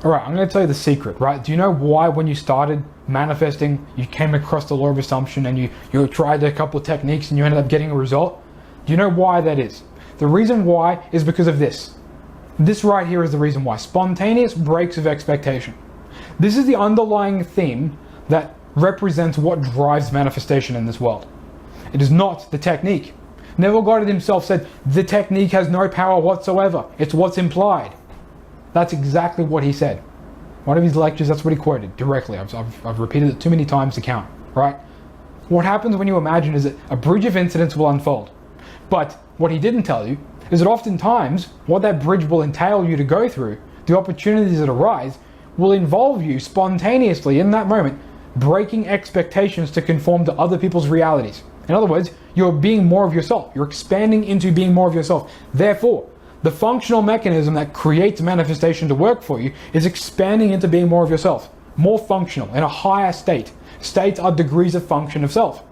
All right, I'm going to tell you the secret, right? Do you know why when you started manifesting, you came across the law of assumption and you tried a couple of techniques and you ended up getting a result? Do you know why that is? The reason why is because of this. This right here is the reason why. Spontaneous breaks of expectation. This is the underlying theme that represents what drives manifestation in this world. It is not the technique. Neville Goddard himself said, the technique has no power whatsoever. It's what's implied. That's exactly what he said. One of his lectures, that's what he quoted directly. I've repeated it too many times to count, right? What happens when you imagine is that a bridge of incidents will unfold. But what he didn't tell you is that oftentimes what that bridge will entail you to go through, the opportunities that arise, will involve you spontaneously in that moment breaking expectations to conform to other people's realities. In other words, you're being more of yourself. You're expanding into being more of yourself. Therefore, the functional mechanism that creates manifestation to work for you is expanding into being more of yourself, more functional, in a higher state. States are degrees of function of self.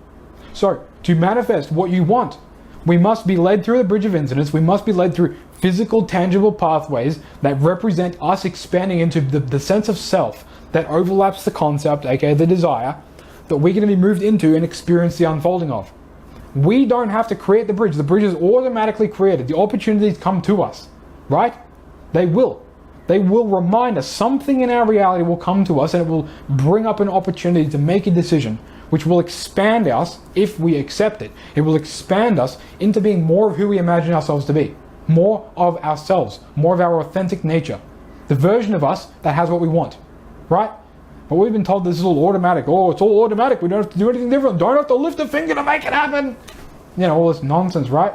So, to manifest what you want, we must be led through the bridge of incidents. We must be led through physical, tangible pathways that represent us expanding into the sense of self that overlaps the concept, aka the desire, that we're going to be moved into and experience the unfolding of. We don't have to create the bridge. The bridge is automatically created. The opportunities come to us, right? They will. They will remind us. Something in our reality will come to us and it will bring up an opportunity to make a decision which will expand us if we accept it. It will expand us into being more of who we imagine ourselves to be. More of ourselves. More of our authentic nature. The version of us that has what we want, right? But we've been told this is all automatic. Oh, it's all automatic. We don't have to do anything different. Don't have to lift a finger to make it happen. You know, all this nonsense, right?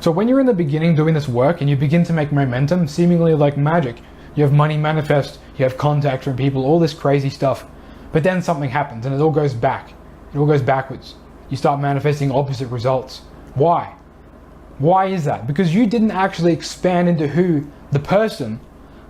So when you're in the beginning doing this work and you begin to make momentum, seemingly like magic, you have money manifest, you have contact from people, all this crazy stuff. But then something happens and it all goes back. It all goes backwards. You start manifesting opposite results. Why? Why is that? Because you didn't actually expand into who the person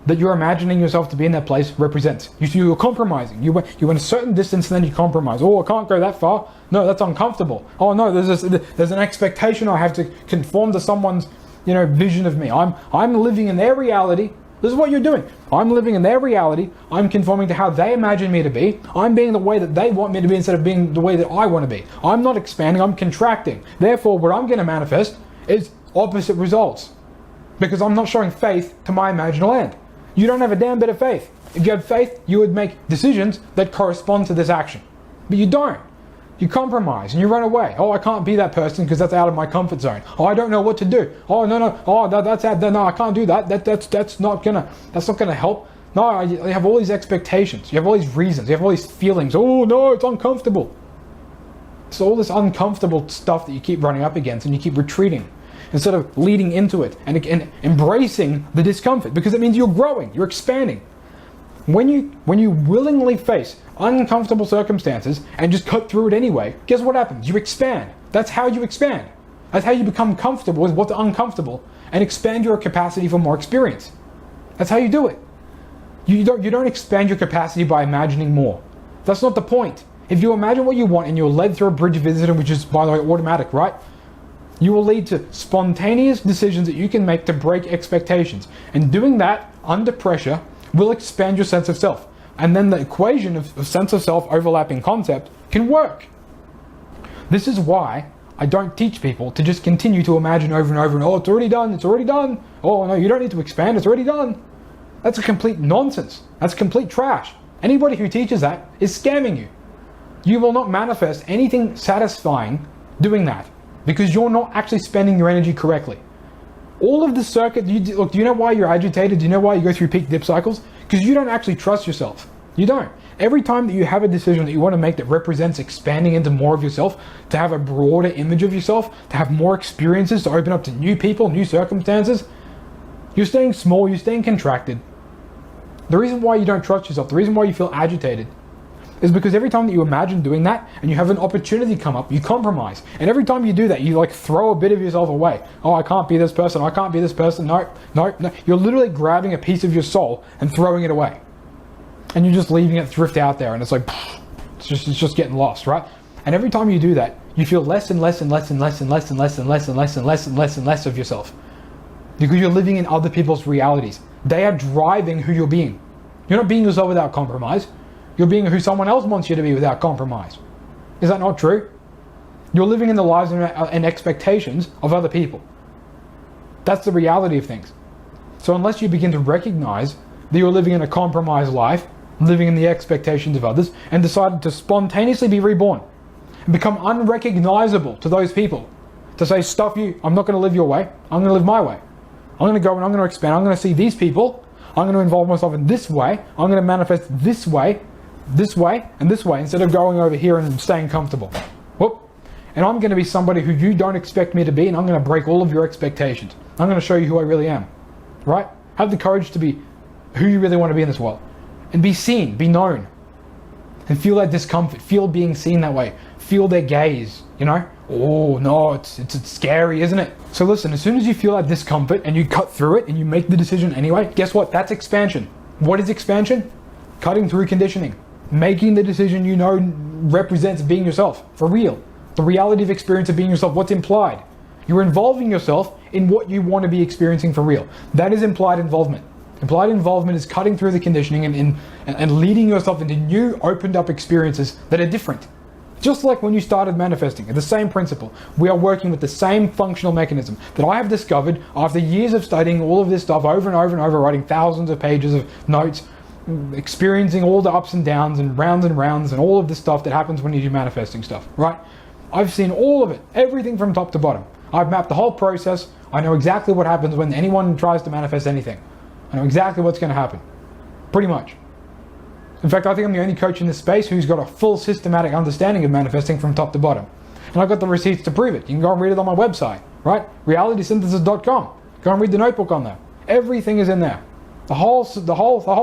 that you're imagining yourself to be in that place represents. You were compromising. You went a certain distance and then you compromise. Oh, I can't go that far. No, that's uncomfortable. Oh no, there's an expectation I have to conform to someone's, vision of me. I'm living in their reality. This is what you're doing. I'm living in their reality. I'm conforming to how they imagine me to be. I'm being the way that they want me to be instead of being the way that I want to be. I'm not expanding, I'm contracting. Therefore, what I'm going to manifest is opposite results. Because I'm not showing faith to my imaginal land. You don't have a damn bit of faith. If you had faith, you would make decisions that correspond to this action. But you don't. You compromise and you run away. Oh, I can't be that person because that's out of my comfort zone. Oh, I don't know what to do. Oh, no. Oh, no, I can't do that. That's not gonna help. No, you have all these expectations. You have all these reasons. You have all these feelings. Oh no, it's uncomfortable. It's all this uncomfortable stuff that you keep running up against and you keep retreating, instead of leading into it and embracing the discomfort, because it means you're growing, you're expanding. When you willingly face uncomfortable circumstances and just cut through it anyway, guess what happens? You expand. That's how you expand. That's how you become comfortable with what's uncomfortable and expand your capacity for more experience. That's how you do it. You don't expand your capacity by imagining more. That's not the point. If you imagine what you want and you're led through a bridge of incident, which is, by the way, automatic, right? You will lead to spontaneous decisions that you can make to break expectations. And doing that under pressure will expand your sense of self. And then the equation of sense of self overlapping concept can work. This is why I don't teach people to just continue to imagine over and over and, oh, it's already done, it's already done. Oh, no, you don't need to expand, it's already done. That's a complete nonsense. That's complete trash. Anybody who teaches that is scamming you. You will not manifest anything satisfying doing that, because you're not actually spending your energy correctly. All of the circuit, look, do you know why you're agitated? Do you know why you go through peak dip cycles? Because you don't actually trust yourself. You don't. Every time that you have a decision that you want to make that represents expanding into more of yourself, to have a broader image of yourself, to have more experiences, to open up to new people, new circumstances, you're staying small, you're staying contracted. The reason why you don't trust yourself, the reason why you feel agitated, is because every time that you imagine doing that and you have an opportunity come up, you compromise. And every time you do that, you throw a bit of yourself away. Oh, I can't be this person. I can't be this person. No. You're literally grabbing a piece of your soul and throwing it away. And you're just leaving it drift out there, and it's like, it's just getting lost, right? And every time you do that, you feel less and less and less and less and less and less and less and less and less and less and less of yourself. Because you're living in other people's realities. They are driving who you're being. You're not being yourself without compromise. You're being who someone else wants you to be without compromise. Is that not true? You're living in the lives and expectations of other people. That's the reality of things. So unless you begin to recognize that you're living in a compromised life, living in the expectations of others, and decided to spontaneously be reborn and become unrecognizable to those people, to say, stuff you, I'm not going to live your way, I'm going to live my way. I'm going to go and I'm going to expand, I'm going to see these people, I'm going to involve myself in this way, I'm going to manifest this way, and this way, instead of going over here and staying comfortable. Whoop. And I'm going to be somebody who you don't expect me to be, and I'm going to break all of your expectations. I'm going to show you who I really am. Right? Have the courage to be who you really want to be in this world. And be seen, be known. And feel that discomfort, feel being seen that way. Feel their gaze, you know? Oh no, it's scary, isn't it? So listen, as soon as you feel that discomfort and you cut through it and you make the decision anyway, guess what? That's expansion. What is expansion? Cutting through conditioning. Making the decision you know represents being yourself, for real. The reality of experience of being yourself, what's implied? You're involving yourself in what you want to be experiencing for real. That is implied involvement. Implied involvement is cutting through the conditioning and leading yourself into new, opened up experiences that are different. Just like when you started manifesting, the same principle. We are working with the same functional mechanism that I have discovered after years of studying all of this stuff over and over and over, writing thousands of pages of notes, experiencing all the ups and downs and rounds and all of this stuff that happens when you do manifesting stuff, right? I've seen all of it, everything from top to bottom. I've mapped the whole process. I know exactly what happens when anyone tries to manifest anything. I know exactly what's going to happen, pretty much. In fact, I think I'm the only coach in this space who's got a full systematic understanding of manifesting from top to bottom. And I've got the receipts to prove it. You can go and read it on my website, right? realitysynthesis.com. Go and read the notebook on there. Everything is in there. The whole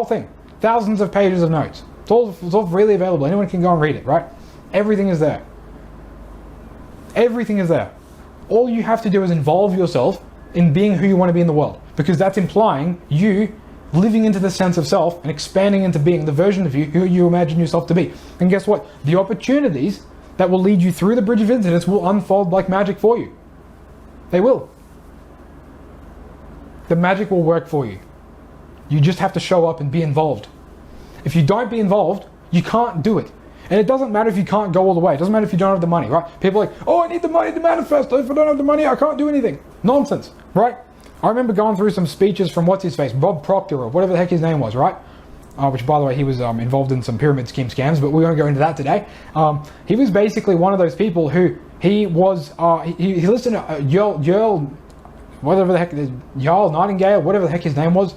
thing. Thousands of pages of notes. It's all freely available. Anyone can go and read it, right? Everything is there. Everything is there. All you have to do is involve yourself in being who you want to be in the world, because that's implying you living into the sense of self and expanding into being the version of you who you imagine yourself to be. And guess what? The opportunities that will lead you through the bridge of incidents will unfold like magic for you. They will. The magic will work for you. You just have to show up and be involved. If you don't be involved, you can't do it. And it doesn't matter if you can't go all the way. It doesn't matter if you don't have the money, right? People are like, oh, I need the money to manifest. If I don't have the money, I can't do anything. Nonsense, right? I remember going through some speeches from what's-his-face, Bob Proctor, or whatever the heck his name was, right? Which, by the way, he was involved in some pyramid scheme scams, but we won't go into that today. He was basically one of those people who he listened to Jarl, whatever the heck it is, Jarl Nightingale, whatever the heck his name was.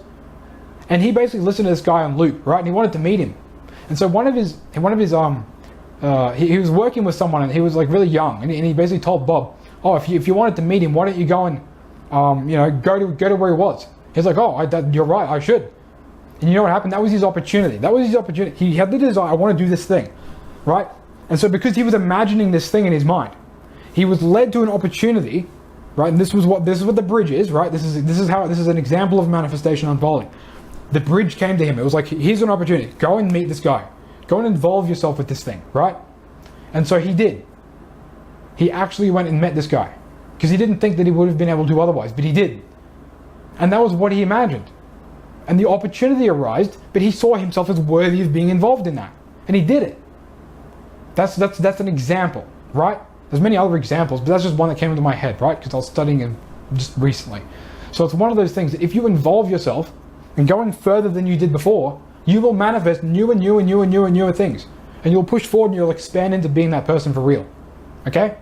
And he basically listened to this guy on loop, right? And he wanted to meet him. And so he was working with someone, and he was like really young, and he basically told Bob, oh, if you wanted to meet him, why don't you go and go to where he was. He's like, oh, you're right, I should. And you know what happened? That was his opportunity. He had the desire, I want to do this thing, right? And so because he was imagining this thing in his mind, he was led to an opportunity, right? And this is what the bridge is, right? This is an example of manifestation unfolding. The bridge came to him. It was like, here's an opportunity. Go and meet this guy. Go and involve yourself with this thing, right? And so he did. He actually went and met this guy, because he didn't think that he would have been able to otherwise, but he did. And that was what he imagined. And the opportunity arose, but he saw himself as worthy of being involved in that. And he did it. That's an example, right? There's many other examples, but that's just one that came into my head, right? Because I was studying it just recently. So it's one of those things that if you involve yourself and going further than you did before, you will manifest newer things. And you'll push forward and you'll expand into being that person for real. Okay?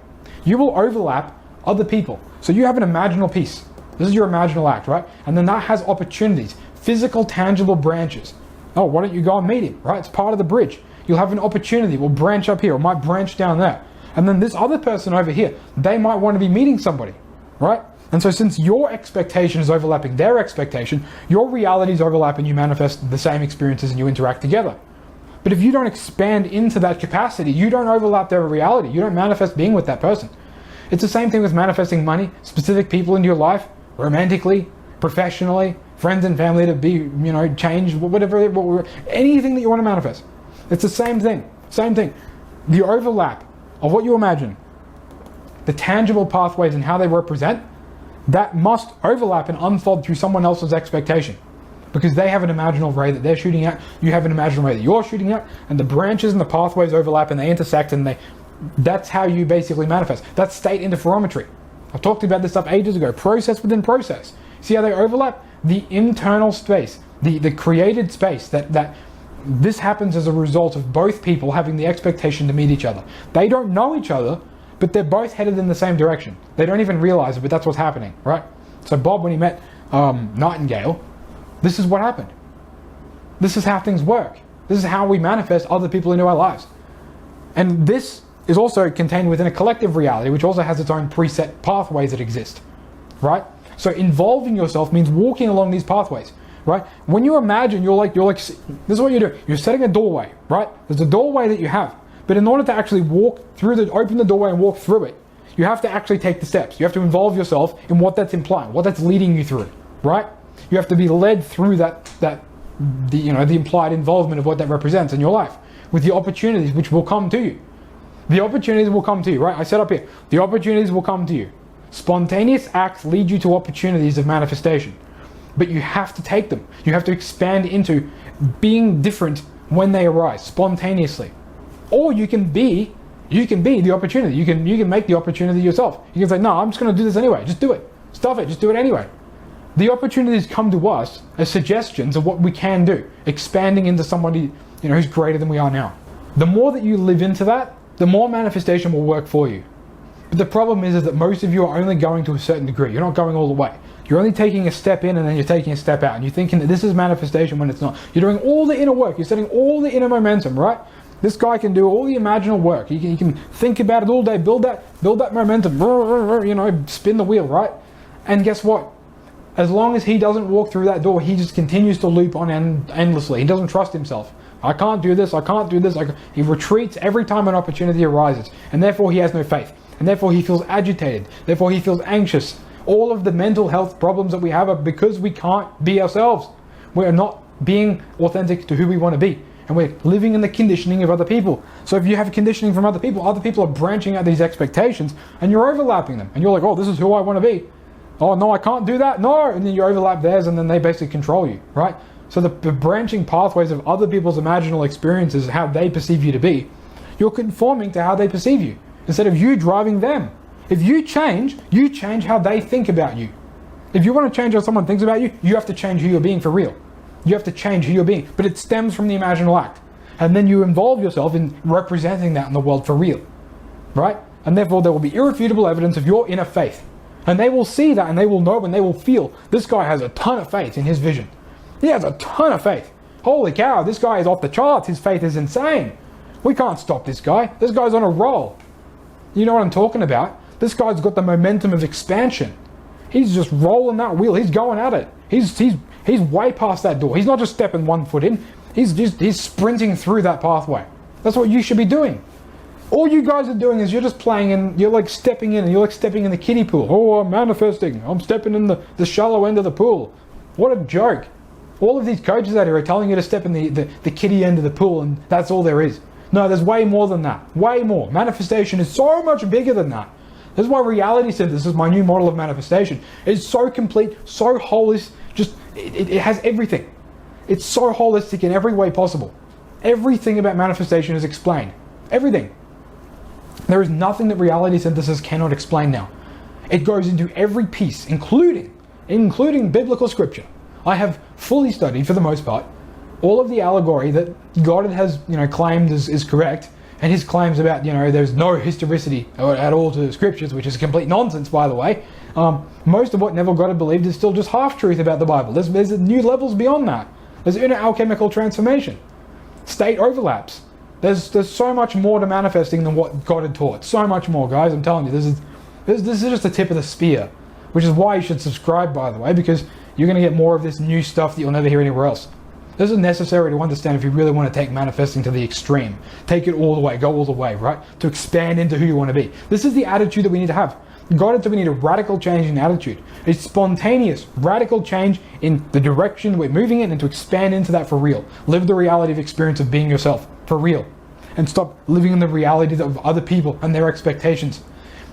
You will overlap other people. So you have an imaginal piece. This is your imaginal act, right? And then that has opportunities, physical, tangible branches. Oh, why don't you go and meet him, right? It's part of the bridge. You'll have an opportunity. We'll branch up here. It might branch down there. And then this other person over here, they might want to be meeting somebody, right? And so since your expectation is overlapping their expectation, your realities overlap and you manifest the same experiences and you interact together. But if you don't expand into that capacity, you don't overlap their reality. You don't manifest being with that person. It's the same thing with manifesting money, specific people into your life, romantically, professionally, friends and family to be, change, whatever, anything that you want to manifest. It's the same thing. Same thing. The overlap of what you imagine, the tangible pathways and how they represent, that must overlap and unfold through someone else's expectation. because they have an imaginal ray that they're shooting at, you have an imaginal ray that you're shooting at, and the branches and the pathways overlap and they intersect, and that's how you basically manifest. That's state interferometry. I've talked about this stuff ages ago. Process within process. See how they overlap? The internal space, the created space, that this happens as a result of both people having the expectation to meet each other. They don't know each other, but they're both headed in the same direction. They don't even realize it, but that's what's happening, right? So Bob, when he met Nightingale, this is what happened. This is how things work. This is how we manifest other people into our lives. And this is also contained within a collective reality, which also has its own preset pathways that exist, right? So involving yourself means walking along these pathways, right? When you imagine, you're like, this is what you do. You're setting a doorway, right? There's a doorway that you have, but in order to actually open the doorway and walk through it, you have to actually take the steps. You have to involve yourself in what that's implying, what that's leading you through, right? You have to be led through the implied involvement of what that represents in your life, with the opportunities which will come to you. The opportunities will come to you, right? I said up here, the opportunities will come to you. Spontaneous acts lead you to opportunities of manifestation, but you have to take them. You have to expand into being different when they arise, spontaneously. Or you can be the opportunity. You can make the opportunity yourself. You can say, no, I'm just going to do this anyway. Just do it. Stuff it. Just do it anyway. The opportunities come to us as suggestions of what we can do, expanding into somebody who's greater than we are now. The more that you live into that, the more manifestation will work for you. But the problem is that most of you are only going to a certain degree. You're not going all the way. You're only taking a step in and then you're taking a step out. And you're thinking that this is manifestation when it's not. You're doing all the inner work. You're setting all the inner momentum, right? This guy can do all the imaginal work. He can think about it all day, build that momentum, spin the wheel, right? And guess what? As long as he doesn't walk through that door, he just continues to loop on endlessly. He doesn't trust himself. I can't do this, I can't do this. He retreats every time an opportunity arises, and therefore he has no faith. And therefore he feels agitated. Therefore he feels anxious. All of the mental health problems that we have are because we can't be ourselves. We're not being authentic to who we want to be. And we're living in the conditioning of other people. So if you have conditioning from other people are branching out these expectations, and you're overlapping them. And you're like, oh, this is who I want to be. Oh, no, I can't do that. No. And then you overlap theirs, and then they basically control you, right? So the branching pathways of other people's imaginal experiences, how they perceive you to be, you're conforming to how they perceive you, instead of you driving them. If you change how they think about you. If you want to change how someone thinks about you, you have to change who you're being for real. You have to change who you're being. But it stems from the imaginal act. And then you involve yourself in representing that in the world for real, right? And therefore there will be irrefutable evidence of your inner faith. And they will see that, and they will know, and they will feel, this guy has a ton of faith in his vision. He has a ton of faith. Holy cow, this guy is off the charts. His faith is insane. We can't stop this guy. This guy's on a roll. You know what I'm talking about? This guy's got the momentum of expansion. He's just rolling that wheel. He's going at it. He's way past that door. He's not just stepping 1 foot in. He's sprinting through that pathway. That's what you should be doing. All you guys are doing is you're just playing, and you're like stepping in, and you're like stepping in the kiddie pool. Oh, I'm manifesting. I'm stepping in the shallow end of the pool. What a joke. All of these coaches out here are telling you to step in the kiddie end of the pool, and that's all there is. No, there's way more than that. Way more. Manifestation is so much bigger than that. This is why reality synthesis, my new model of manifestation, is so complete, so holistic. It has everything. It's so holistic in every way possible. Everything about manifestation is explained. Everything. There is nothing that reality synthesis cannot explain now. It goes into every piece, including biblical scripture. I have fully studied, for the most part, all of the allegory that Goddard has, claimed is correct, and his claims about, there's no historicity at all to the scriptures, which is complete nonsense, by the way. Most of what Neville Goddard believed is still just half-truth about the Bible. There's new levels beyond that. There's inner alchemical transformation. State overlaps. There's so much more to manifesting than what Goddard taught. So much more, guys. I'm telling you, this is just the tip of the spear, which is why you should subscribe, by the way, because you're going to get more of this new stuff that you'll never hear anywhere else. This is necessary to understand if you really want to take manifesting to the extreme. Take it all the way, go all the way, right? To expand into who you want to be. This is the attitude that we need to have. Goddard said we need a radical change in attitude. A spontaneous, radical change in the direction we're moving in, and to expand into that for real. Live the reality of experience of being yourself for real. And stop living in the reality of other people and their expectations.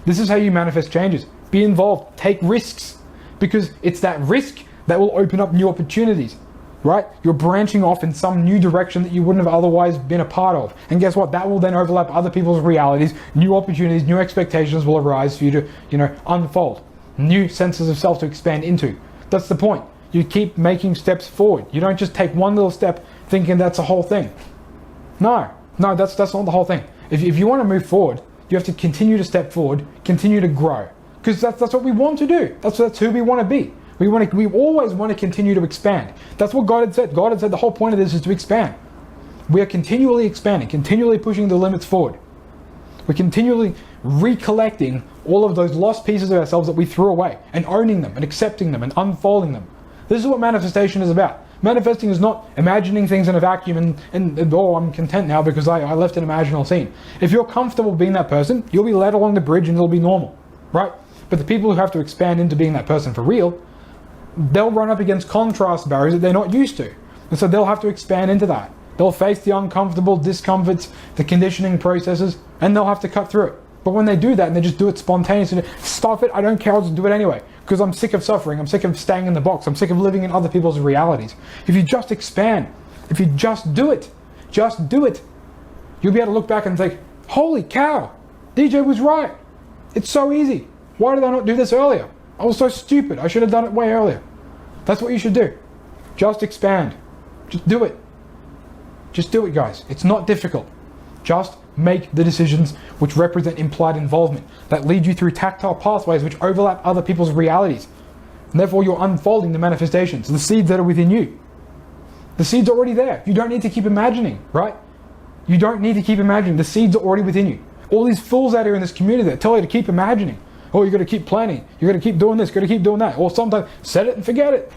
This is how you manifest changes. Be involved. Take risks. Because it's that risk that will open up new opportunities. right? You're branching off in some new direction that you wouldn't have otherwise been a part of. And guess what? That will then overlap other people's realities. New opportunities, new expectations will arise for you to, unfold. New senses of self to expand into. That's the point. You keep making steps forward. You don't just take one little step thinking that's the whole thing. No, that's not the whole thing. If you want to move forward, you have to continue to step forward, continue to grow. Because that's what we want to do. That's who we want to be. We always want to continue to expand. That's what God had said. God had said the whole point of this is to expand. We are continually expanding, continually pushing the limits forward. We're continually recollecting all of those lost pieces of ourselves that we threw away, and owning them, and accepting them, and unfolding them. This is what manifestation is about. Manifesting is not imagining things in a vacuum and oh, I'm content now because I left an imaginal scene. If you're comfortable being that person, you'll be led along the bridge and it'll be normal, right? But the people who have to expand into being that person for real, they'll run up against contrast barriers that they're not used to. And so they'll have to expand into that. They'll face the uncomfortable discomforts, the conditioning processes, and they'll have to cut through it. But when they do that and they just do it spontaneously, stuff it, I don't care, I'll just do it anyway. Because I'm sick of suffering, I'm sick of staying in the box, I'm sick of living in other people's realities. If you just expand, if you just do it, you'll be able to look back and think, holy cow, DJ was right. It's so easy. Why did I not do this earlier? I was so stupid, I should have done it way earlier. That's what you should do. Just expand. Just do it. Just do it, guys. It's not difficult. Just make the decisions which represent implied involvement, that lead you through tactile pathways which overlap other people's realities. And therefore you're unfolding the manifestations, the seeds that are within you. The seeds are already there. You don't need to keep imagining, right? You don't need to keep imagining. The seeds are already within you. All these fools out here in this community that tell you to keep imagining. Oh, you got to keep planning. You got to keep doing this. You got to keep doing that. Or sometimes set it and forget it.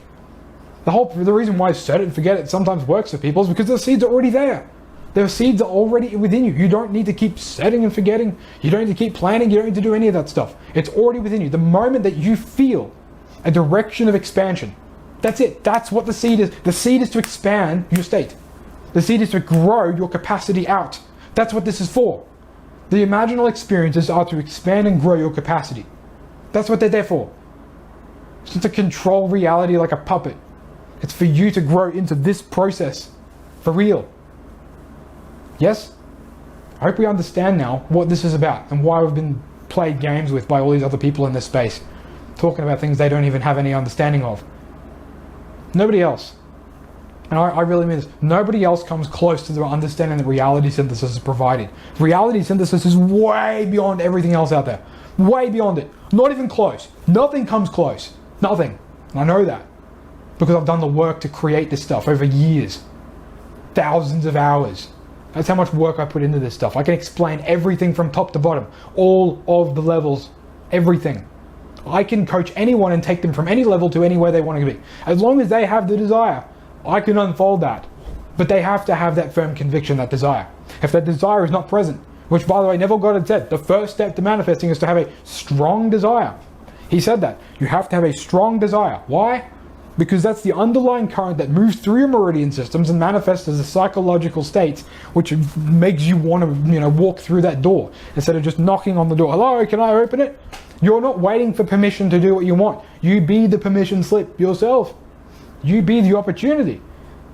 The reason why set it and forget it sometimes works for people is because the seeds are already there. The seeds are already within you. You don't need to keep setting and forgetting. You don't need to keep planning. You don't need to do any of that stuff. It's already within you. The moment that you feel a direction of expansion, that's it. That's what the seed is. The seed is to expand your state. The seed is to grow your capacity out. That's what this is for. The imaginal experiences are to expand and grow your capacity. That's what they're there for. It's not to control reality like a puppet. It's for you to grow into this process for real. Yes? I hope we understand now what this is about and why we've been played games with by all these other people in this space, talking about things they don't even have any understanding of. Nobody else, and I really mean this, nobody else comes close to the understanding that reality synthesis is provided. Reality synthesis is way beyond everything else out there. Way beyond it. Not even close. Nothing comes close. Nothing. And I know that because I've done the work to create this stuff over years. Thousands of hours. That's how much work I put into this stuff. I can explain everything from top to bottom. All of the levels. Everything. I can coach anyone and take them from any level to anywhere they want to be. As long as they have the desire, I can unfold that. But they have to have that firm conviction, that desire. If that desire is not present, which by the way, Neville Goddard said, the first step to manifesting is to have a strong desire. He said that. You have to have a strong desire. Why? Because that's the underlying current that moves through your meridian systems and manifests as a psychological state, which makes you want to, walk through that door instead of just knocking on the door. Hello, can I open it? You're not waiting for permission to do what you want. You be the permission slip yourself. You be the opportunity.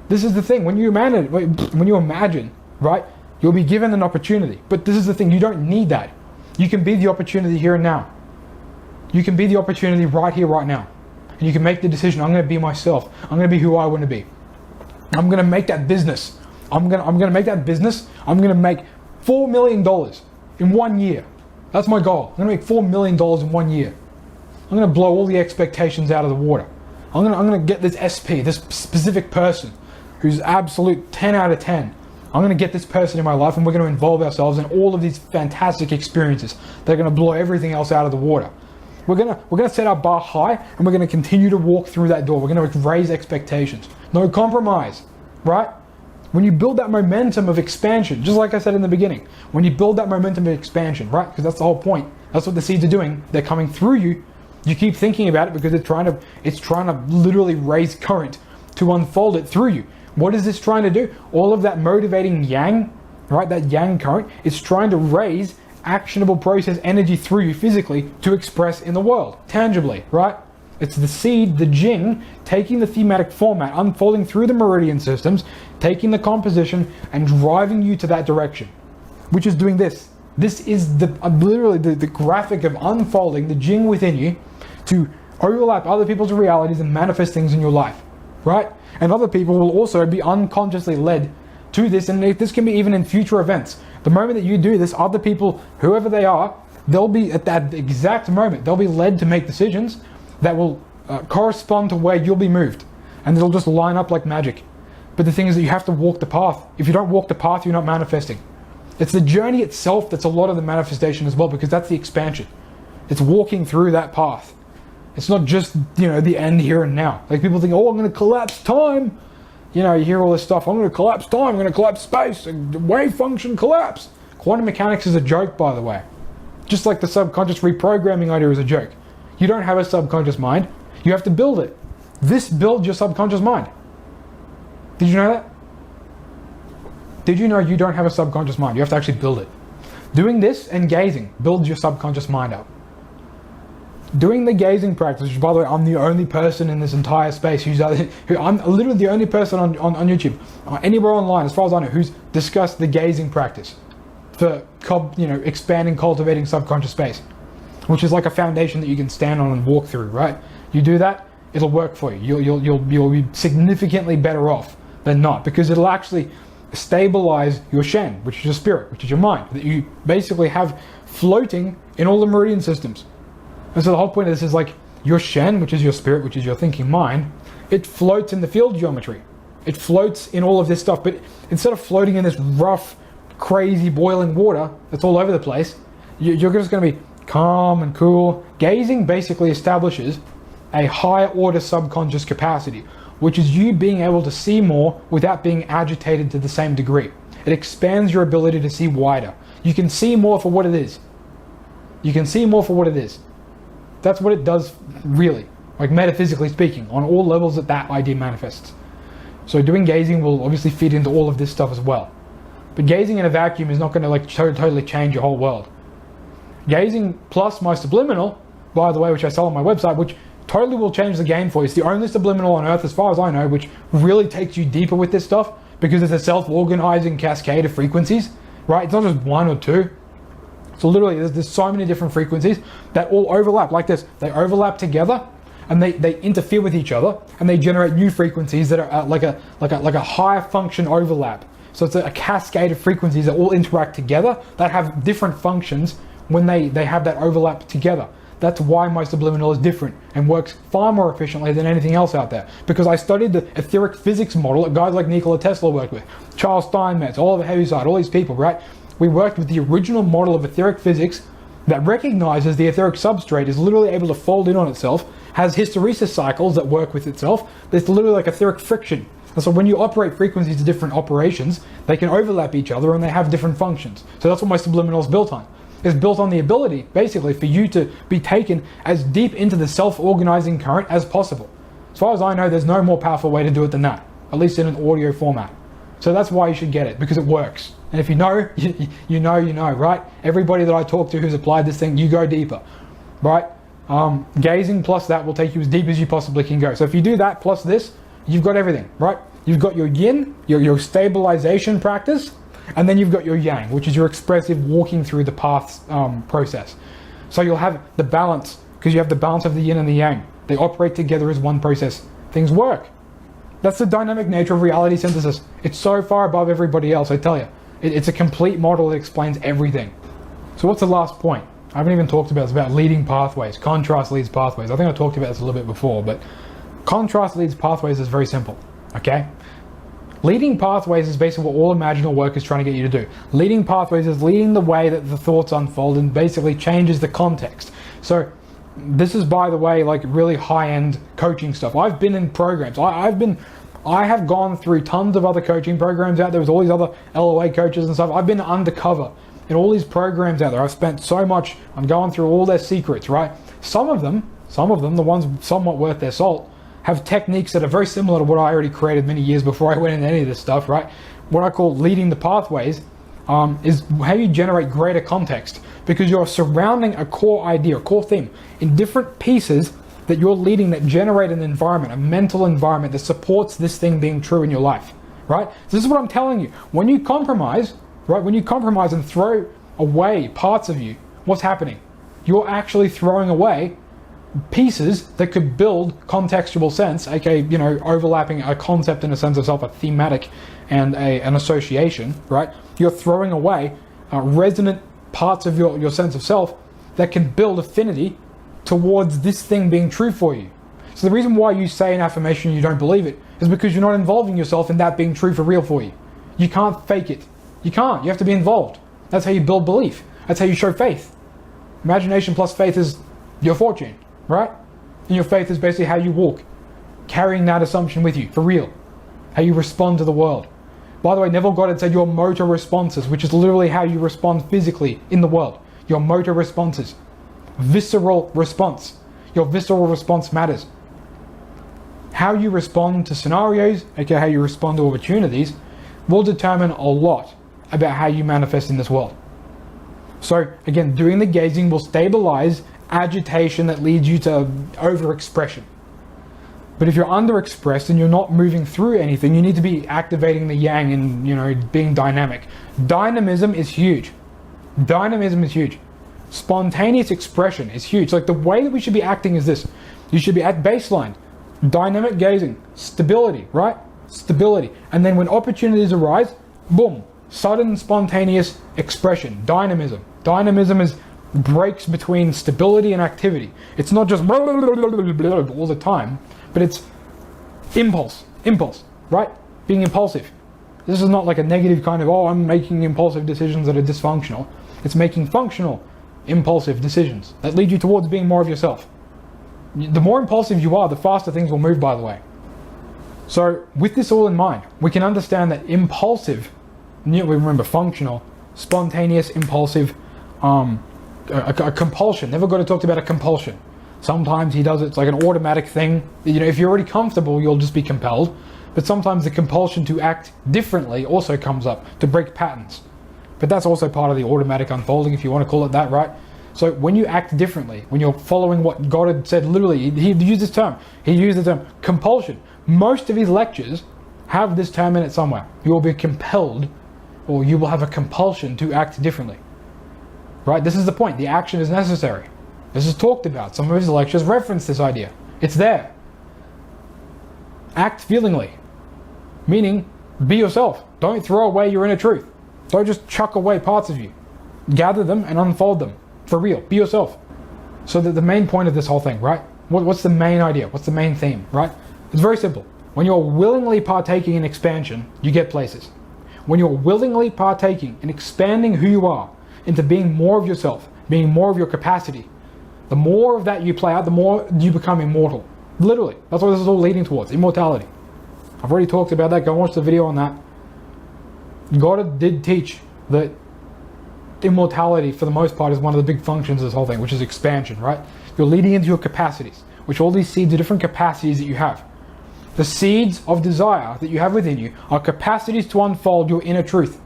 This is the thing. When you imagine, right, you'll be given an opportunity. But this is the thing. You don't need that. You can be the opportunity here and now. You can be the opportunity right here, right now. And you can make the decision, I'm going to be myself. I'm going to be who I want to be. I'm going to make that business. I'm going to make that business. I'm going to make $4 million in 1 year. That's my goal. I'm going to make $4 million in 1 year. I'm going to blow all the expectations out of the water. I'm going to get this SP, this specific person who's absolute 10 out of 10. I'm going to get this person in my life and we're going to involve ourselves in all of these fantastic experiences that are going to blow everything else out of the water. We're gonna set our bar high and we're gonna continue to walk through that door. We're gonna raise expectations. No compromise, right? When you build that momentum of expansion, just like I said in the beginning, when you build that momentum of expansion, right? Because that's the whole point. That's what the seeds are doing. They're coming through you. You keep thinking about it because it's trying to literally raise current to unfold it through you. What is this trying to do? All of that motivating yang, right? That yang current is trying to raise actionable process energy through you physically to express in the world, tangibly, right? It's the seed, the jinn, taking the thematic format, unfolding through the meridian systems, taking the composition, and driving you to that direction, which is doing this. This is literally the graphic of unfolding the jinn within you to overlap other people's realities and manifest things in your life, right? And other people will also be unconsciously led to this, and this can be even in future events. The moment that you do this, other people, whoever they are, they'll be at that exact moment, they'll be led to make decisions that will correspond to where you'll be moved, and it'll just line up like magic. But the thing is that you have to walk the path. If you don't walk the path, you're not manifesting. It's the journey itself that's a lot of the manifestation as well, because that's the expansion. It's walking through that path. It's not just, the end here and now. Like people think, oh, I'm going to collapse time. You hear all this stuff. I'm going to collapse time. I'm going to collapse space. Wave function collapse. Quantum mechanics is a joke, by the way. Just like the subconscious reprogramming idea is a joke. You don't have a subconscious mind. You have to build it. This builds your subconscious mind. Did you know that? Did you know you don't have a subconscious mind? You have to actually build it. Doing this and gazing builds your subconscious mind up. Doing the gazing practice, which by the way, I'm the only person in this entire space I'm literally the only person on YouTube, anywhere online, as far as I know, who's discussed the gazing practice for expanding, cultivating subconscious space, which is like a foundation that you can stand on and walk through, right? You do that, it'll work for you. You'll be significantly better off than not, because it'll actually stabilize your Shen, which is your spirit, which is your mind, that you basically have floating in all the meridian systems. And so the whole point of this is like your Shen, which is your spirit, which is your thinking mind, it floats in the field geometry. It floats in all of this stuff, but instead of floating in this rough, crazy boiling water that's all over the place, you're just going to be calm and cool. Gazing basically establishes a higher order subconscious capacity, which is you being able to see more without being agitated to the same degree. It expands your ability to see wider. You can see more for what it is. You can see more for what it is. That's what it does, really, like metaphysically speaking, on all levels that idea manifests. So doing gazing will obviously feed into all of this stuff as well. But gazing in a vacuum is not going to totally change your whole world. Gazing plus my subliminal, by the way, which I sell on my website, which totally will change the game for you. It's the only subliminal on earth, as far as I know, which really takes you deeper with this stuff, because it's a self-organizing cascade of frequencies, right? It's not just one or two. So literally, there's so many different frequencies that all overlap like this. They overlap together, and they interfere with each other, and they generate new frequencies that are like a higher function overlap. So it's a cascade of frequencies that all interact together that have different functions when they have that overlap together. That's why my subliminal is different and works far more efficiently than anything else out there. Because I studied the etheric physics model that guys like Nikola Tesla worked with, Charles Steinmetz, Oliver Heaviside, all these people, right? We worked with the original model of etheric physics that recognizes the etheric substrate is literally able to fold in on itself, has hysteresis cycles that work with itself. It's literally like etheric friction. And so when you operate frequencies to different operations, they can overlap each other and they have different functions. So that's what my subliminal is built on. It's built on the ability, basically, for you to be taken as deep into the self-organizing current as possible. As far as I know, there's no more powerful way to do it than that, at least in an audio format. So that's why you should get it, because it works. And if you know, you know, right? Everybody that I talk to who's applied this thing, you go deeper, right? Gazing plus that will take you as deep as you possibly can go. So if you do that plus this, you've got everything, right? You've got your yin, your stabilization practice, and then you've got your yang, which is your expressive walking through the paths process. So you'll have the balance, because you have the balance of the yin and the yang. They operate together as one process. Things work. That's the dynamic nature of reality synthesis. It's so far above everybody else, I tell you. It's a complete model that explains everything. So what's the last point? I haven't even talked about it. It's about leading pathways. Contrast leads pathways. I think I talked about this a little bit before, but contrast leads pathways is very simple, okay? Leading pathways is basically what all imaginal work is trying to get you to do. Leading pathways is leading the way that the thoughts unfold and basically changes the context. So this is, by the way, like really high-end coaching stuff. I've been in programs. I have gone through tons of other coaching programs out there. There's all these other LOA coaches and stuff. I've been undercover in all these programs out there. I've spent so much on going through all their secrets, right? Some of them, the ones somewhat worth their salt, have techniques that are very similar to what I already created many years before I went into any of this stuff, right? What I call leading the pathways is how you generate greater context, because you're surrounding a core idea, a core theme, in different pieces that you're leading that generate an environment, a mental environment that supports this thing being true in your life, right? So this is what I'm telling you. When you compromise, right? When you compromise and throw away parts of you, what's happening? You're actually throwing away pieces that could build contextual sense, aka, you know, overlapping a concept in a sense of self, a thematic and an association, right? You're throwing away resonant parts of your sense of self that can build affinity towards this thing being true for you. So the reason why you say an affirmation and you don't believe it is because you're not involving yourself in that being true for real for you. You can't fake it. You can't. You have to be involved. That's how you build belief. That's how you show faith. Imagination plus faith is your fortune, right? And your faith is basically how you walk, carrying that assumption with you, for real. How you respond to the world. By the way, Neville Goddard said your motor responses, which is literally how you respond physically in the world. Your motor responses. Visceral response. Your visceral response matters. How you respond to scenarios, aka how you respond to opportunities, will determine a lot about how you manifest in this world. So again, doing the gazing will stabilize agitation that leads you to overexpression. But if you're underexpressed and you're not moving through anything, you need to be activating the yang and, you know, being dynamic. Dynamism is huge. Dynamism is huge. Spontaneous expression is huge. Like the way that we should be acting is this. You should be at baseline, dynamic gazing, stability, right? Stability. And then when opportunities arise, boom, sudden spontaneous expression, dynamism. Dynamism is breaks between stability and activity. It's not just all the time, but it's impulse, right? Being impulsive. This is not like a negative kind of, oh, I'm making impulsive decisions that are dysfunctional. It's making functional impulsive decisions that lead you towards being more of yourself. The more impulsive you are, the faster things will move, by the way. So with this all in mind, we can understand that impulsive, we remember functional, spontaneous, impulsive, a compulsion. Neville Goddard talked about a compulsion. Sometimes he does it, it's like an automatic thing. You know, if you're already comfortable, you'll just be compelled. But sometimes the compulsion to act differently also comes up, to break patterns. But that's also part of the automatic unfolding, if you want to call it that, right? So when you act differently, when you're following what Goddard said, literally, he used this term. He used the term compulsion. Most of his lectures have this term in it somewhere. You will be compelled, or you will have a compulsion to act differently. Right? This is the point. The action is necessary. This is talked about. Some of his lectures reference this idea. It's there. Act feelingly. Meaning, be yourself. Don't throw away your inner truth. Don't just chuck away parts of you. Gather them and unfold them. For real. Be yourself. So that the main point of this whole thing, right? What's the main idea? What's the main theme, right? It's very simple. When you're willingly partaking in expansion, you get places. When you're willingly partaking in expanding who you are into being more of yourself, being more of your capacity, the more of that you play out, the more you become immortal. Literally. That's what this is all leading towards. Immortality. I've already talked about that. Go watch the video on that. Goddard did teach that immortality, for the most part, is one of the big functions of this whole thing, which is expansion, right? You're leading into your capacities, which all these seeds are different capacities that you have. The seeds of desire that you have within you are capacities to unfold your inner truth.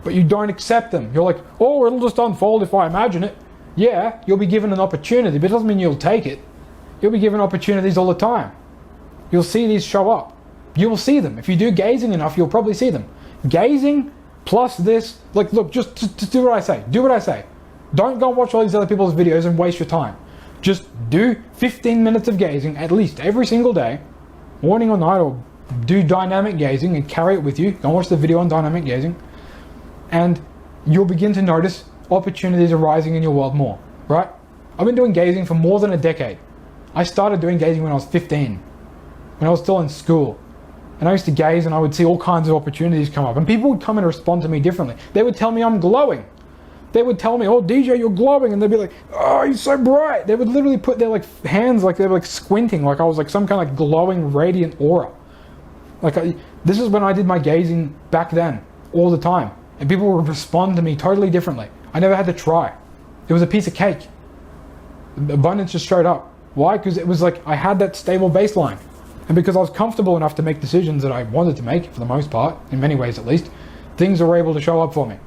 But you don't accept them. You're like, oh, it'll just unfold if I imagine it. Yeah, you'll be given an opportunity, but it doesn't mean you'll take it. You'll be given opportunities all the time. You'll see these show up. You will see them. If you do gazing enough, you'll probably see them. Gazing plus this, like, look, just do what I say. Do what I say. Don't go and watch all these other people's videos and waste your time. Just do 15 minutes of gazing at least every single day, morning or night, or do dynamic gazing and carry it with you. Go and watch the video on dynamic gazing. And you'll begin to notice opportunities arising in your world more, right? I've been doing gazing for more than a decade. I started doing gazing when I was 15, when I was still in school. And I used to gaze and I would see all kinds of opportunities come up. And people would come and respond to me differently. They would tell me I'm glowing. They would tell me, oh, DJ, you're glowing. And they'd be like, oh, you're so bright. They would literally put their like hands, like they were like squinting, like I was like some kind of like glowing, radiant aura. Like this is when I did my gazing back then, all the time. And people would respond to me totally differently. I never had to try. It was a piece of cake. Abundance just showed up. Why? Because it was like I had that stable baseline. And because I was comfortable enough to make decisions that I wanted to make, for the most part, in many ways at least, things were able to show up for me.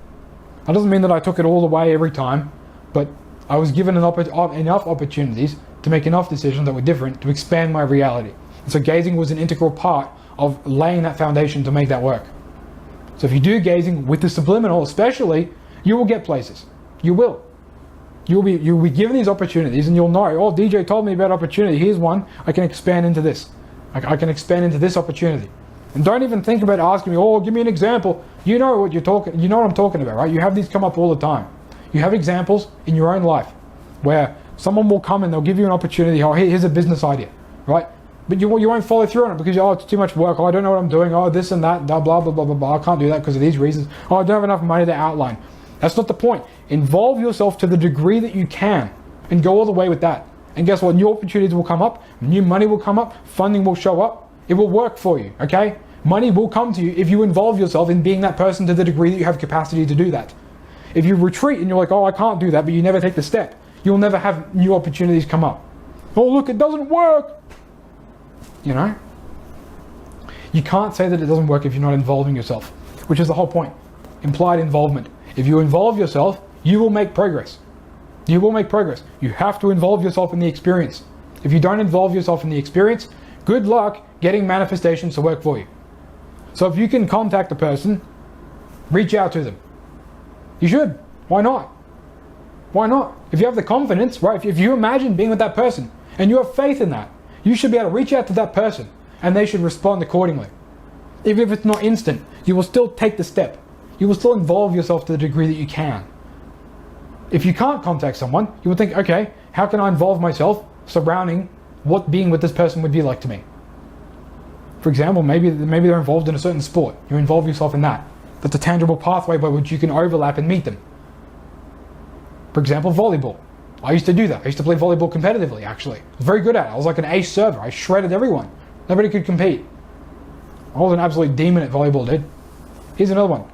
That doesn't mean that I took it all the way every time, but I was given enough opportunities to make enough decisions that were different to expand my reality. And so gazing was an integral part of laying that foundation to make that work. So if you do gazing with the subliminal especially, you will get places. You will. You'll be given these opportunities and you'll know, oh, DJ told me about opportunity. Here's one. I can expand into this. I can expand into this opportunity. And don't even think about asking me, oh, give me an example. You know what I'm talking about, right? You have these come up all the time. You have examples in your own life where someone will come and they'll give you an opportunity. Oh, here's a business idea, right? But you won't follow through on it because, oh, it's too much work. Oh, I don't know what I'm doing. Oh, this and that, blah, blah, blah, blah, blah, blah. I can't do that because of these reasons. Oh, I don't have enough money to outline. That's not the point. Involve yourself to the degree that you can and go all the way with that. And guess what? New opportunities will come up. New money will come up. Funding will show up. It will work for you, okay? Money will come to you if you involve yourself in being that person to the degree that you have capacity to do that. If you retreat and you're like, oh, I can't do that, but you never take the step, you'll never have new opportunities come up. Oh, look, it doesn't work. You know? You can't say that it doesn't work if you're not involving yourself, which is the whole point. Implied involvement. If you involve yourself, you will make progress. You will make progress. You have to involve yourself in the experience. If you don't involve yourself in the experience, good luck getting manifestations to work for you. So if you can contact a person, reach out to them. You should. Why not? Why not? If you have the confidence, right? If you imagine being with that person and you have faith in that, you should be able to reach out to that person and they should respond accordingly. Even if it's not instant, you will still take the step. You will still involve yourself to the degree that you can. If you can't contact someone, you will think, okay, how can I involve myself surrounding what being with this person would be like to me? For example, maybe they're involved in a certain sport. You involve yourself in that. That's a tangible pathway by which you can overlap and meet them. For example, volleyball. I used to do that. I used to play volleyball competitively, actually. I was very good at it. I was like an ace server. I shredded everyone. Nobody could compete. I was an absolute demon at volleyball, dude. Here's another one.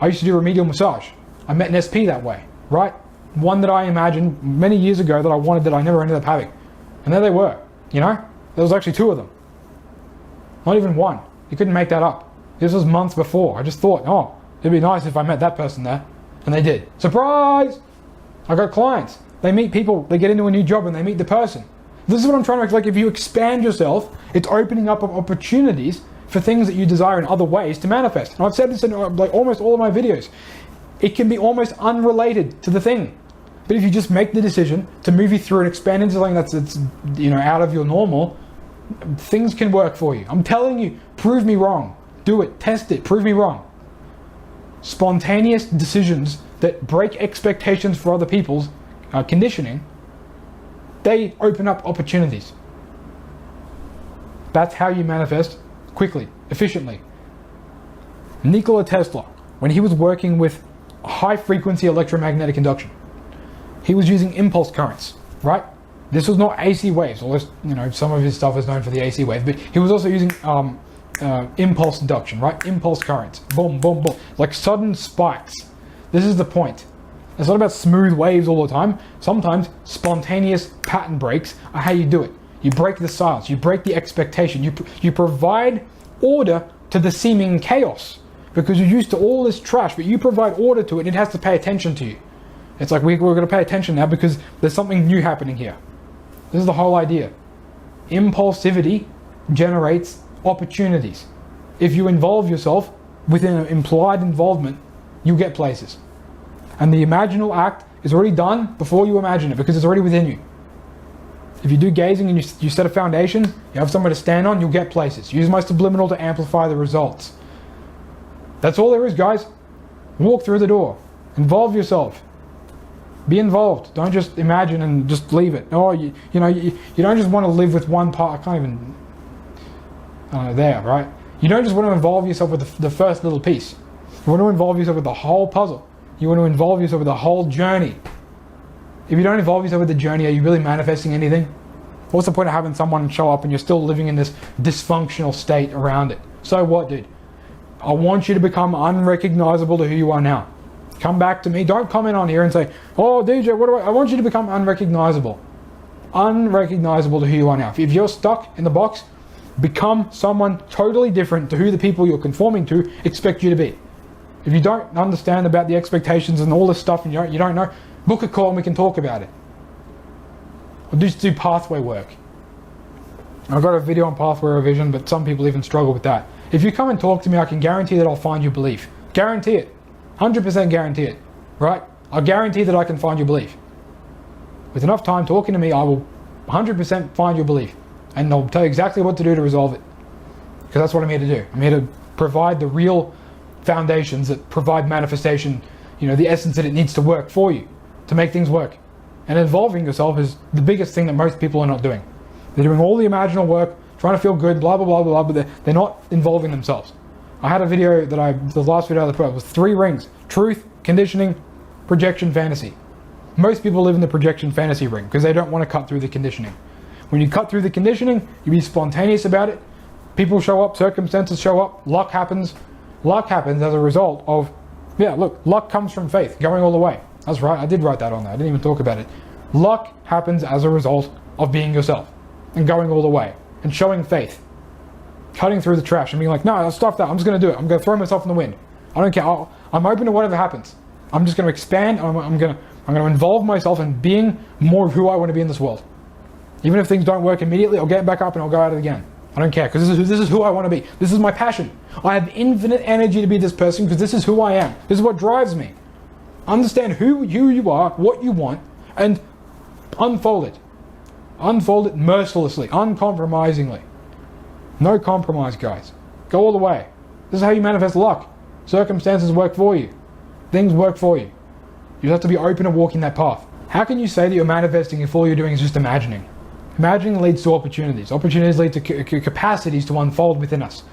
I used to do remedial massage. I met an SP that way, right? One that I imagined many years ago that I wanted that I never ended up having. And there they were, you know? There was actually two of them. Not even one. You couldn't make that up. This was months before. I just thought, oh, it'd be nice if I met that person there. And they did. Surprise! I got clients. They meet people, they get into a new job and they meet the person. This is what I'm trying to make, like if you expand yourself, it's opening up opportunities for things that you desire in other ways to manifest. And I've said this in like almost all of my videos. It can be almost unrelated to the thing. But if you just make the decision to move you through and expand into something that's you know, out of your normal, things can work for you. I'm telling you, prove me wrong. Do it, test it, prove me wrong. Spontaneous decisions that break expectations for other people's conditioning, they open up opportunities. That's how you manifest quickly, efficiently. Nikola Tesla, when he was working with high frequency electromagnetic induction, he was using impulse currents, right? This was not AC waves, although, you know, some of his stuff is known for the AC wave, but he was also using impulse induction, right? Impulse currents, boom, boom, boom, like sudden spikes. This is the point. It's not about smooth waves all the time. Sometimes spontaneous pattern breaks are how you do it. You break the silence, you break the expectation, you provide order to the seeming chaos because you're used to all this trash, but you provide order to it and it has to pay attention to you. It's like we're going to pay attention now because there's something new happening here. This is the whole idea. Impulsivity generates opportunities. If you involve yourself within an implied involvement, you get places. And the imaginal act is already done before you imagine it because it's already within you. If you do gazing and you set a foundation, you have somewhere to stand on, you'll get places. Use my subliminal to amplify the results. That's all there is, guys. Walk through the door. Involve yourself. Be involved. Don't just imagine and just leave it. Oh, you don't just want to live with one part. I can't even... there, right? You don't just want to involve yourself with the first little piece. You want to involve yourself with the whole puzzle. You want to involve yourself with the whole journey. If you don't involve yourself with the journey, are you really manifesting anything? What's the point of having someone show up and you're still living in this dysfunctional state around it? So what, dude? I want you to become unrecognizable to who you are now. Come back to me. Don't comment on here and say, oh, DJ, what do I want you to become unrecognizable. Unrecognizable to who you are now. If you're stuck in the box, become someone totally different to who the people you're conforming to expect you to be. If you don't understand about the expectations and all this stuff and you don't know, book a call and we can talk about it. or just do pathway work. I've got a video on pathway revision, but some people even struggle with that. If you come and talk to me, I can guarantee that I'll find your belief. Guarantee it. 100% guarantee it. Right? I'll guarantee that I can find your belief. With enough time talking to me, I will 100% find your belief. And I'll tell you exactly what to do to resolve it. Because that's what I'm here to do. I'm here to provide the real foundations that provide manifestation, the essence that it needs to work for you, to make things work. And involving yourself is the biggest thing that most people are not doing. They're doing all the imaginal work, trying to feel good, blah, blah, blah, blah, but they're not involving themselves. I had a video the last video I put up was 3 rings: truth, conditioning, projection, fantasy. Most people live in the projection fantasy ring because they don't want to cut through the conditioning. When you cut through the conditioning, you be spontaneous about it. People show up, circumstances show up, luck happens. Luck happens as a result of, luck comes from faith, going all the way. That's right, I did write that on there, I didn't even talk about it. Luck happens as a result of being yourself and going all the way and showing faith. Cutting through the trash and being like, no, I'll stop that, I'm just going to do it. I'm going to throw myself in the wind. I don't care, I'm open to whatever happens. I'm just going to expand, I'm going to involve myself in being more of who I want to be in this world. Even if things don't work immediately, I'll get back up and I'll go at it again. I don't care, because this is who I want to be. This is my passion. I have infinite energy to be this person because this is who I am. This is what drives me. Understand who you are, what you want, and unfold it. Unfold it mercilessly, uncompromisingly. No compromise, guys. Go all the way. This is how you manifest luck. Circumstances work for you. Things work for you. You have to be open to walking that path. How can you say that you're manifesting if all you're doing is just imagining? Imagining leads to opportunities. Opportunities lead to capacities to unfold within us.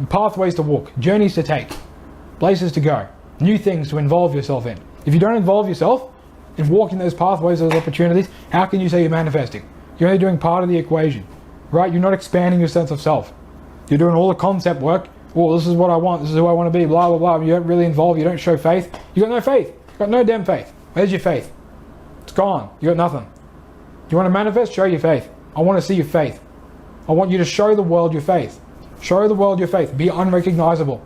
Pathways to walk, journeys to take, places to go, new things to involve yourself in. If you don't involve yourself in walking those pathways, those opportunities, how can you say you're manifesting? You're only doing part of the equation, right? You're not expanding your sense of self. You're doing all the concept work. Well, this is what I want. This is who I want to be, blah, blah, blah. You don't really involve. You don't show faith. You got no faith. You got no damn faith. Where's your faith? It's gone. You got nothing. You want to manifest? Show your faith. I want to see your faith. I want you to show the world your faith. Show the world your faith. Be unrecognizable.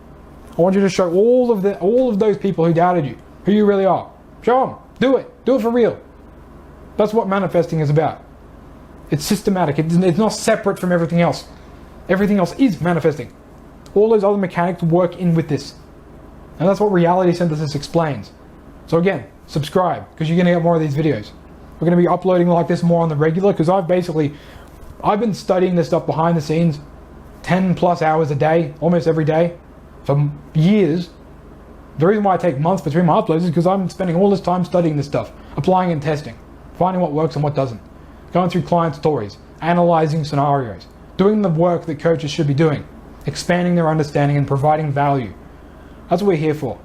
I want you to show all of those people who doubted you, who you really are. Show them. Do it. Do it for real. That's what manifesting is about. It's systematic. It's not separate from everything else. Everything else is manifesting. All those other mechanics work in with this. And that's what reality synthesis explains. So again, subscribe, because you're going to get more of these videos. We're going to be uploading like this more on the regular, because I've been studying this stuff behind the scenes 10 plus hours a day, almost every day, for years. The reason why I take months between my uploads is because I'm spending all this time studying this stuff, applying and testing, finding what works and what doesn't, going through client stories, analyzing scenarios, doing the work that coaches should be doing, expanding their understanding and providing value. That's what we're here for.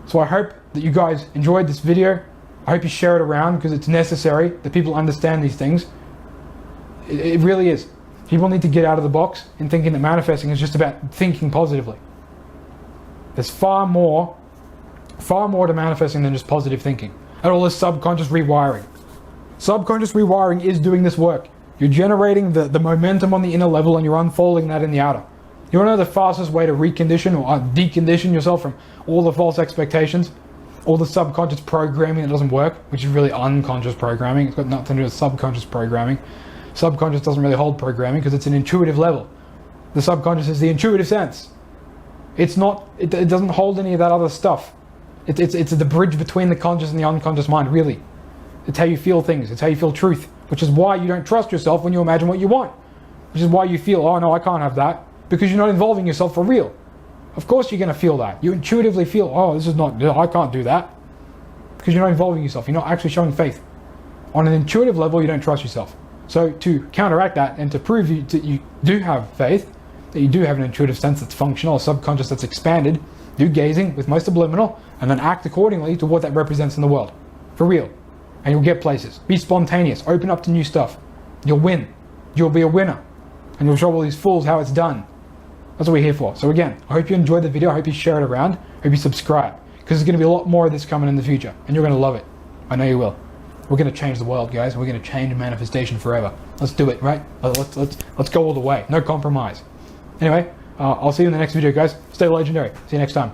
So I hope that you guys enjoyed this video. I hope you share it around, because it's necessary that people understand these things. It really is. People need to get out of the box in thinking that manifesting is just about thinking positively. There's far more to manifesting than just positive thinking. And all this subconscious rewiring. Subconscious rewiring is doing this work. You're generating the momentum on the inner level and you're unfolding that in the outer. You want to know the fastest way to recondition or decondition yourself from all the false expectations? All the subconscious programming that doesn't work, which is really unconscious programming. It's got nothing to do with subconscious programming. Subconscious doesn't really hold programming because it's an intuitive level. The subconscious is the intuitive sense. It's not. It doesn't hold any of that other stuff. It's the bridge between the conscious and the unconscious mind, really. It's how you feel things. It's how you feel truth. Which is why you don't trust yourself when you imagine what you want. Which is why you feel, oh no, I can't have that. Because you're not involving yourself for real. Of course you're going to feel that. You intuitively feel, oh, this is not, I can't do that. Because you're not involving yourself. You're not actually showing faith. On an intuitive level, you don't trust yourself. So to counteract that and to prove that you do have faith, that you do have an intuitive sense that's functional, a subconscious that's expanded, do gazing with my subliminal, and then act accordingly to what that represents in the world. For real. And you'll get places. Be spontaneous. Open up to new stuff. You'll win. You'll be a winner. And you'll show all these fools how it's done. That's what we're here for. So again, I hope you enjoyed the video. I hope you share it around. I hope you subscribe. Because there's going to be a lot more of this coming in the future. And you're going to love it. I know you will. We're going to change the world, guys. We're going to change manifestation forever. Let's do it, right? Let's go all the way. No compromise. Anyway, I'll see you in the next video, guys. Stay legendary. See you next time.